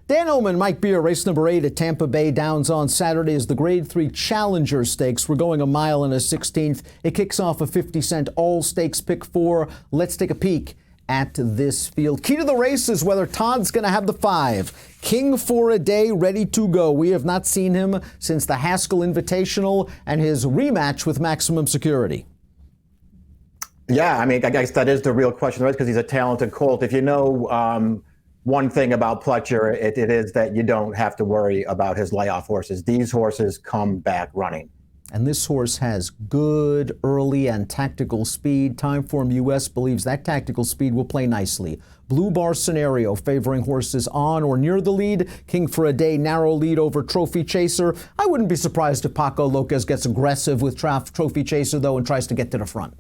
Dan Illman, Mike Beer, race number 8 at Tampa Bay Downs on Saturday is the Grade 3 Challenger Stakes. We're going a mile and a 16th. It kicks off a 50-cent all-stakes pick 4. Let's take a peek at this field. Key to the race is whether Todd's going to have the 5. King for a Day, ready to go. We have not seen him since the Haskell Invitational and his rematch with Maximum Security. Yeah, I mean, I guess that is the real question, right? Because he's a talented colt. If you know one thing about Pletcher, it is that you don't have to worry about his layoff horses. These horses come back running. And this horse has good early and tactical speed. Timeform US believes that tactical speed will play nicely. Blue bar scenario favoring horses on or near the lead. King for a Day, narrow lead over Trophy Chaser. I wouldn't be surprised if Paco Lopez gets aggressive with Trophy Chaser, though, and tries to get to the front.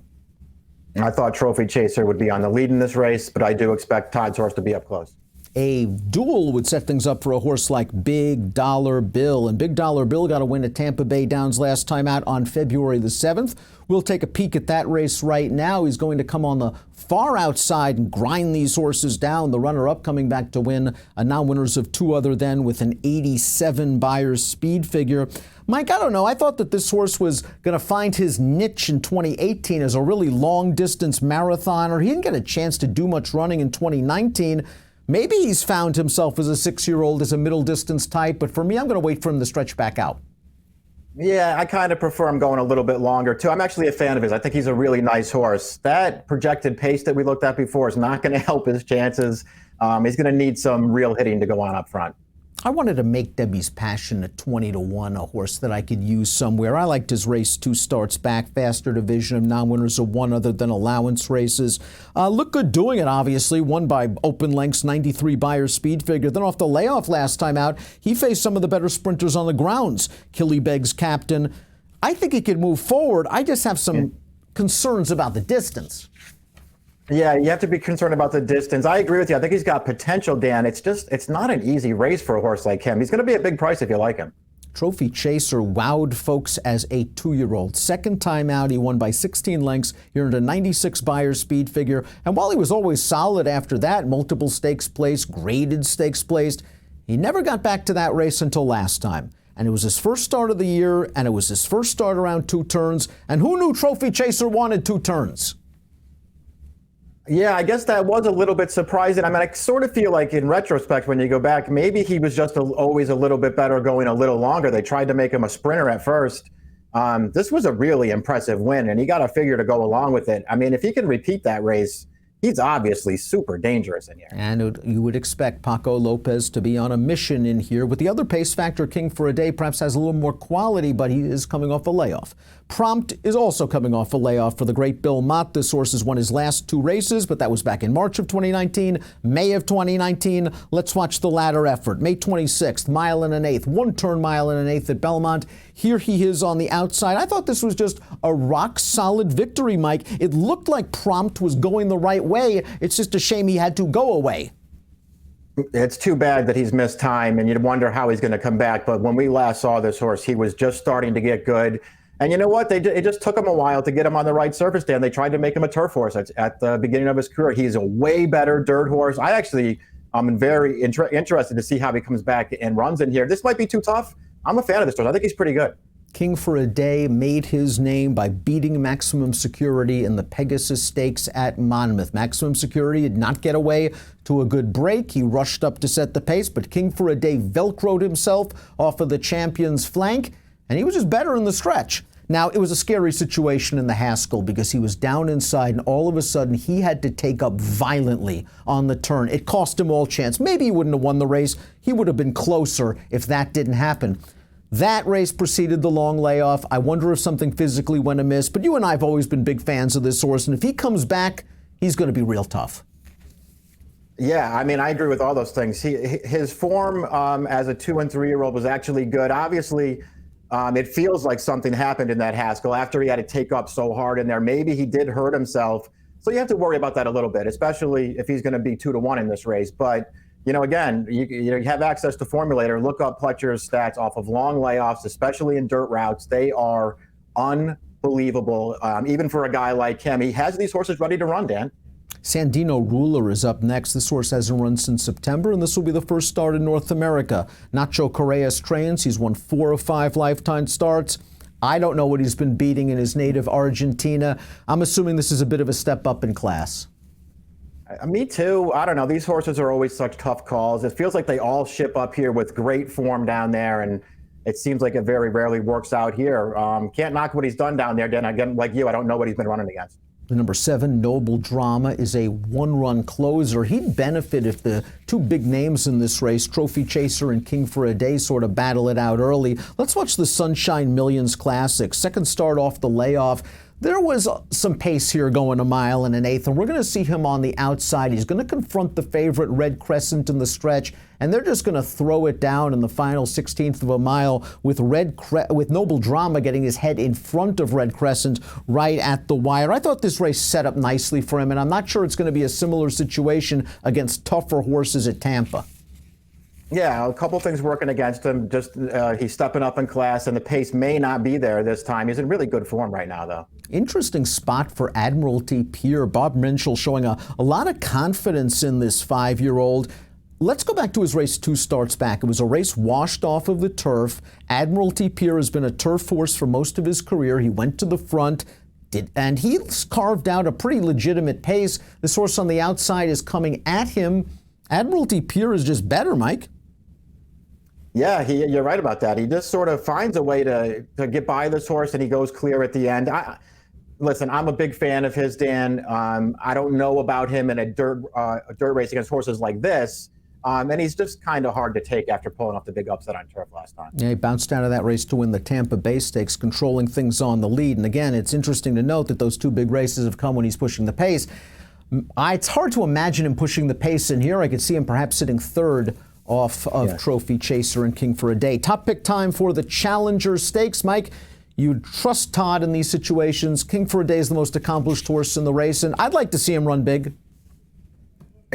I thought Trophy Chaser would be on the lead in this race, but I do expect Todd's horse to be up close. A duel would set things up for a horse like Big Dollar Bill. And Big Dollar Bill got a win at Tampa Bay Downs last time out on February the 7th. We'll take a peek at that race right now. He's going to come on the far outside and grind these horses down. The runner-up coming back to win, a non-winners of 2 other than with an 87 Buyers speed figure. Mike, I don't know. I thought that this horse was going to find his niche in 2018 as a really long-distance marathoner. He didn't get a chance to do much running in 2019. Maybe he's found himself as a 6-year-old as a middle distance type, but for me, I'm going to wait for him to stretch back out. Yeah, I kind of prefer him going a little bit longer, too. I'm actually a fan of his. I think he's a really nice horse. That projected pace that we looked at before is not going to help his chances. He's going to need some real hitting to go on up front. I wanted to make Debbie's Passion at 20-1, a horse that I could use somewhere. I liked his race 2 starts back, faster division of non-winners of 1 other than allowance races. Looked good doing it, obviously. Won by open lengths, 93 Buyers speed figure. Then off the layoff last time out, he faced some of the better sprinters on the grounds. Killybegg's captain. I think he could move forward. I just have some concerns about the distance. Yeah, you have to be concerned about the distance. I agree with you. I think he's got potential, Dan. It's not an easy race for a horse like him. He's going to be a big price if you like him. Trophy Chaser wowed folks as a 2-year-old. Second time out, he won by 16 lengths. He earned a 96 Buyers speed figure. And while he was always solid after that, multiple stakes placed, graded stakes placed, he never got back to that race until last time. And it was his first start of the year, and it was his first start around 2 turns. And who knew Trophy Chaser wanted 2 turns? Yeah, I guess that was a little bit surprising. I mean, I sort of feel like in retrospect, when you go back, maybe he was just always a little bit better going a little longer. They tried to make him a sprinter at first. This was a really impressive win, and he got a figure to go along with it. I mean, if he can repeat that race, he's obviously super dangerous in here. And you would expect Paco Lopez to be on a mission in here. With the other pace factor, King for a Day perhaps has a little more quality, but he is coming off a layoff. Prompt is also coming off a layoff for the great Bill Mott. This horse has won his last 2 races, but that was back in March of 2019, May of 2019. Let's watch the latter effort. May 26th, mile and an 1/8, 1-turn mile and an 1/8 at Belmont. Here he is on the outside. I thought this was just a rock-solid victory, Mike. It looked like Prompt was going the right way. It's just a shame he had to go away. It's too bad that he's missed time, and you'd wonder how he's going to come back. But when we last saw this horse, he was just starting to get good. And you know what? It just took him a while to get him on the right surface, Dan. They tried to make him a turf horse at the beginning of his career. He's a way better dirt horse. I'm very interested to see how he comes back and runs in here. This might be too tough. I'm a fan of this horse. I think he's pretty good. King for a Day made his name by beating Maximum Security in the Pegasus Stakes at Monmouth. Maximum Security did not get away to a good break. He rushed up to set the pace, but King for a Day velcroed himself off of the champion's flank, and he was just better in the stretch. Now, it was a scary situation in the Haskell because he was down inside, and all of a sudden he had to take up violently on the turn. It cost him all chance. Maybe he wouldn't have won the race. He would have been closer if that didn't happen. That race preceded the long layoff. I wonder if something physically went amiss, but you and I have always been big fans of this horse, and if he comes back, he's going to be real tough. Yeah, I mean, I agree with all those things. His form as a 2- and 3-year-old was actually good. Obviously, it feels like something happened in that Haskell after he had to take up so hard in there. Maybe he did hurt himself. So you have to worry about that a little bit, especially if he's going to be 2-1 in this race. But, you know, again, you have access to Formulator. Look up Pletcher's stats off of long layoffs, especially in dirt routes. They are unbelievable, even for a guy like him. He has these horses ready to run, Dan. Sandino Ruler is up next. This horse hasn't run since September, and this will be the first start in North America. Nacho Correas trains. He's won 4 of 5 lifetime starts. I don't know what he's been beating in his native Argentina. I'm assuming this is a bit of a step up in class. Me too. I don't know. These horses are always such tough calls. It feels like they all ship up here with great form down there, and it seems like it very rarely works out here. Can't knock what he's done down there. Then again, like you, I don't know what he's been running against. The number 7, Noble Drama, is a one-run closer. He'd benefit if the two big names in this race, Trophy Chaser and King for a Day, sort of battle it out early. Let's watch the Sunshine Millions Classic. Second start off the layoff. There was some pace here going 1 1/8 miles, and we're going to see him on the outside. He's going to confront the favorite Red Crescent in the stretch, and they're just going to throw it down in the final 16th of a mile with Noble Drama getting his head in front of Red Crescent right at the wire. I thought this race set up nicely for him, and I'm not sure it's going to be a similar situation against tougher horses at Tampa. Yeah, a couple things working against him. Just he's stepping up in class, and the pace may not be there this time. He's in really good form right now, though. Interesting spot for Admiralty Pier. Bob Minshall showing a lot of confidence in this 5-year-old. Let's go back to his race 2 starts back. It was a race washed off of the turf. Admiralty Pier has been a turf horse for most of his career. He went to the front, and he's carved out a pretty legitimate pace. This horse on the outside is coming at him. Admiralty Pier is just better, Mike. Yeah, you're right about that. He just sort of finds a way to get by this horse, and he goes clear at the end. Listen, I'm a big fan of his, Dan. I don't know about him in a dirt race against horses like this. And he's just kind of hard to take after pulling off the big upset on turf last time. Yeah, he bounced out of that race to win the Tampa Bay Stakes, controlling things on the lead. And again, it's interesting to note that those 2 big races have come when he's pushing the pace. It's hard to imagine him pushing the pace in here. I could see him perhaps sitting 3rd off of Trophy Chaser and King for a Day. Top pick time for the Challenger Stakes. Mike, you trust Todd in these situations. King for a Day is the most accomplished horse in the race, and I'd like to see him run big.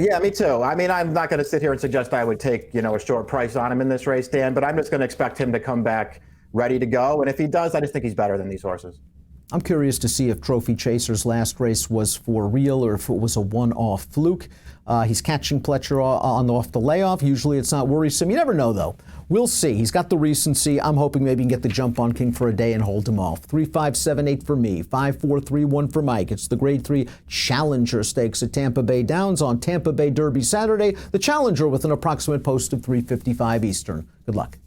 Yeah, me too. I mean, I'm not going to sit here and suggest I would take, a short price on him in this race, Dan, but I'm just going to expect him to come back ready to go. And if he does, I just think he's better than these horses. I'm curious to see if Trophy Chaser's last race was for real or if it was a one-off fluke. He's catching Pletcher off the layoff. Usually it's not worrisome. You never know, though. We'll see. He's got the recency. I'm hoping maybe he can get the jump on King for a Day and hold him off. 3-5-7-8 for me. 5-4-3-1 for Mike. It's the Grade 3 Challenger Stakes at Tampa Bay Downs on Tampa Bay Derby Saturday. The Challenger with an approximate post of 3:55 Eastern. Good luck.